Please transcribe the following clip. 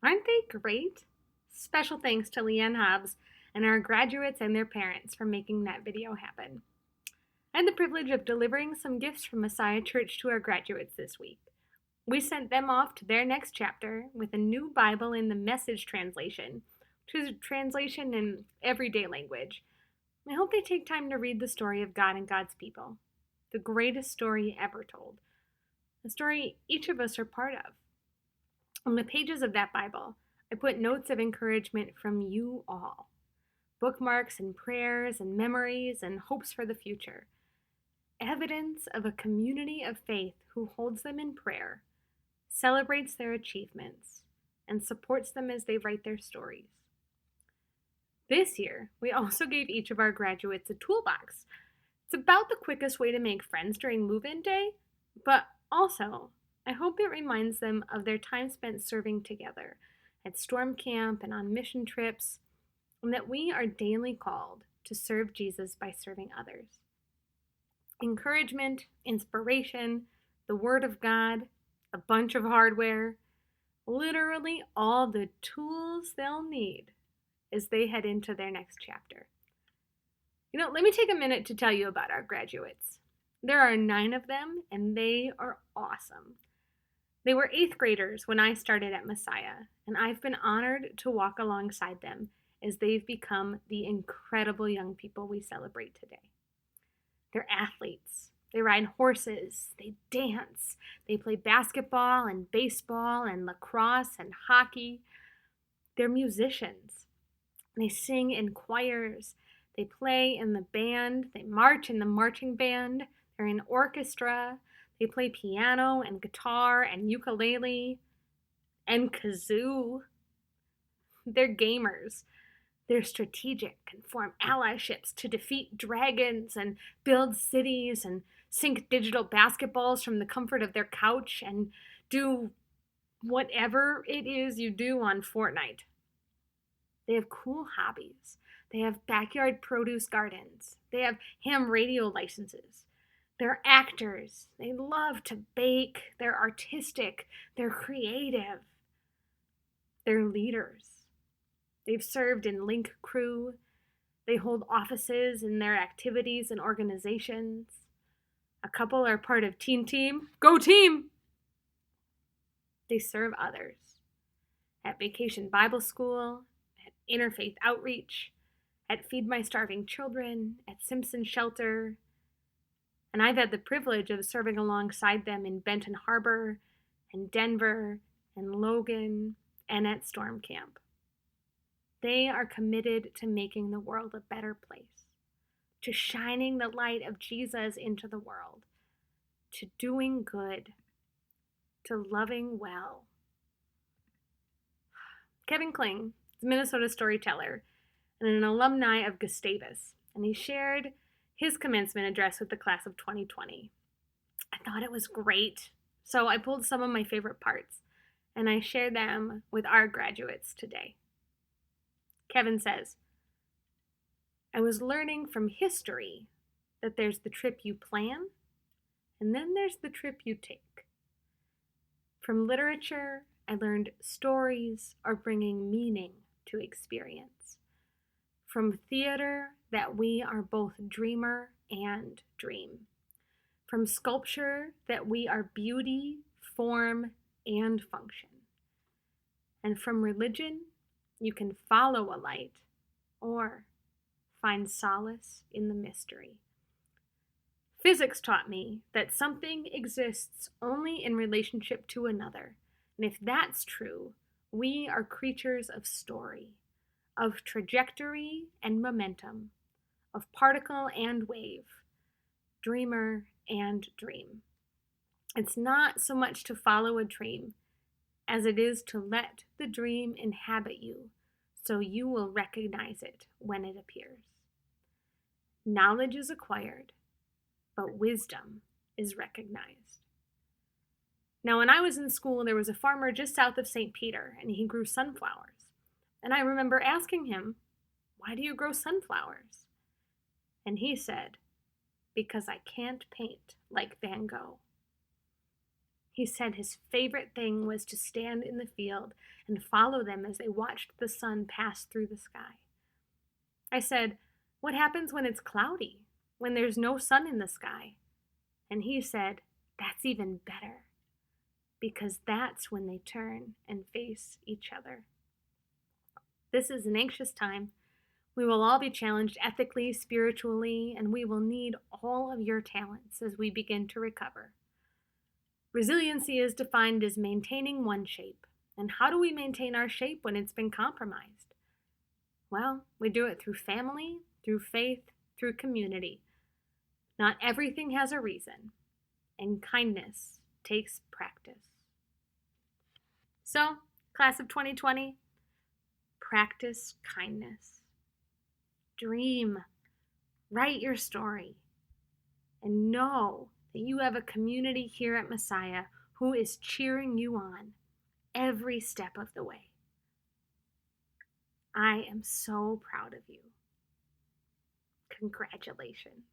Aren't they great? Special thanks to Leanne Hobbs and our graduates and their parents for making that video happen. I had the privilege of delivering some gifts from Messiah Church to our graduates this week. We sent them off to their next chapter with a new Bible in the Message translation, which is a translation in everyday language. I hope they take time to read the story of God and God's people, the greatest story ever told, a story each of us are part of. On the pages of that Bible, I put notes of encouragement from you all, bookmarks and prayers and memories and hopes for the future, evidence of a community of faith who holds them in prayer, celebrates their achievements, and supports them as they write their stories. This year, we also gave each of our graduates a toolbox. It's about the quickest way to make friends during move-in day, but also, I hope it reminds them of their time spent serving together at storm camp and on mission trips, and that we are daily called to serve Jesus by serving others. Encouragement, inspiration, the Word of God, a bunch of hardware, literally all the tools they'll need as they head into their next chapter. Let me take a minute to tell you about our graduates. There are 9 of them, and they are awesome. They were 8th graders when I started at Messiah, and I've been honored to walk alongside them as they've become the incredible young people we celebrate today. They're athletes. They ride horses, they dance, they play basketball and baseball and lacrosse and hockey. They're musicians. They sing in choirs, they play in the band, they march in the marching band, they're in orchestra, they play piano and guitar and ukulele and kazoo. They're gamers. They're strategic and form allyships to defeat dragons and build cities and sink digital basketballs from the comfort of their couch and do whatever it is you do on Fortnite. They have cool hobbies. They have backyard produce gardens. They have ham radio licenses. They're actors. They love to bake. They're artistic. They're creative. They're leaders. They've served in Link Crew. They hold offices in their activities and organizations. A couple are part of Teen Team. Go team! They serve others at Vacation Bible School, at Interfaith Outreach, at Feed My Starving Children, at Simpson Shelter. And I've had the privilege of serving alongside them in Benton Harbor and Denver and Logan and at Storm Camp. They are committed to making the world a better place, to shining the light of Jesus into the world, to doing good, to loving well. Kevin Kling is a Minnesota storyteller and an alumni of Gustavus, and he shared his commencement address with the class of 2020. I thought it was great, so I pulled some of my favorite parts, and I shared them with our graduates today. Kevin says, I was learning from history that there's the trip you plan, and then there's the trip you take. From literature, I learned stories are bringing meaning to experience. From theater, that we are both dreamer and dream. From sculpture, that we are beauty, form, and function. And from religion, you can follow a light or find solace in the mystery. Physics taught me that something exists only in relationship to another. And if that's true, we are creatures of story, of trajectory and momentum, of particle and wave, dreamer and dream. It's not so much to follow a dream as it is to let the dream inhabit you, so you will recognize it when it appears. Knowledge is acquired, but wisdom is recognized. Now, when I was in school, there was a farmer just south of St. Peter, and he grew sunflowers. And I remember asking him, why do you grow sunflowers? And he said, because I can't paint like Van Gogh. He said his favorite thing was to stand in the field and follow them as they watched the sun pass through the sky. I said, "What happens when it's cloudy, when there's no sun in the sky?" And he said, "That's even better, because that's when they turn and face each other." This is an anxious time. We will all be challenged ethically, spiritually, and we will need all of your talents as we begin to recover. Resiliency is defined as maintaining one shape. And how do we maintain our shape when it's been compromised? Well, we do it through family, through faith, through community. Not everything has a reason, and kindness takes practice. So, class of 2020, practice kindness. Dream, write your story, and know that you have a community here at Messiah who is cheering you on every step of the way. I am so proud of you. Congratulations.